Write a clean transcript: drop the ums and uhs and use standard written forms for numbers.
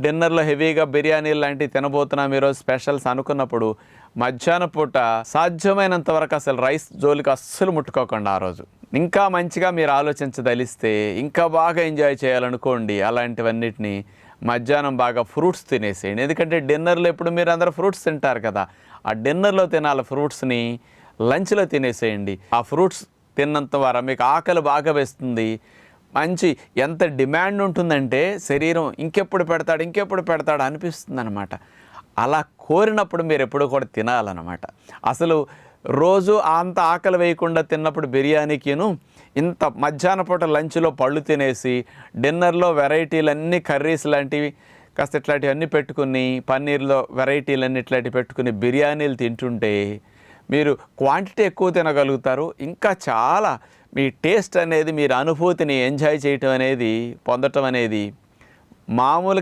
డిన్నర్లో హెవీగా బిర్యానీ లాంటివి తినబోతున్నాం ఈరోజు స్పెషల్స్ అనుకున్నప్పుడు మధ్యాహ్నం పూట సాధ్యమైనంత వరకు అసలు రైస్ జోలికి అస్సలు ముట్టుకోకుండా ఆ రోజు ఇంకా మంచిగా మీరు ఆలోచించదలిస్తే ఇంకా బాగా ఎంజాయ్ చేయాలనుకోండి అలాంటివన్నిటిని మధ్యాహ్నం బాగా ఫ్రూట్స్ తినేసేయండి. ఎందుకంటే డిన్నర్లో ఇప్పుడు మీరు అందరూ ఫ్రూట్స్ తింటారు కదా, ఆ డిన్నర్లో తినాలి ఫ్రూట్స్ని లంచ్లో తినేసేయండి. ఆ ఫ్రూట్స్ తిన్నంత వరకు మీకు ఆకలి బాగా వేస్తుంది. మంచి ఎంత డిమాండ్ ఉంటుందంటే శరీరం ఇంకెప్పుడు పెడతాడు అనిపిస్తుంది అనమాట. అలా కోరినప్పుడు మీరు ఎప్పుడు కూడా తినాలన్నమాట. అసలు రోజు అంత ఆకలి వేయకుండా తిన్నప్పుడు బిర్యానీకిను ఇంత మధ్యాహ్న పూట లంచ్లో పళ్ళు తినేసి డిన్నర్లో వెరైటీలన్నీ కర్రీస్ లాంటివి కాస్త ఇట్లాంటివన్నీ పెట్టుకుని పన్నీర్లో వెరైటీలన్నీ ఇట్లాంటివి పెట్టుకుని బిర్యానీలు తింటుంటే మీరు క్వాంటిటీ ఎక్కువ తినగలుగుతారు. ఇంకా చాలా మీ టేస్ట్ అనేది మీరు అనుభూతిని ఎంజాయ్ చేయటం అనేది పొందటం అనేది మామూలు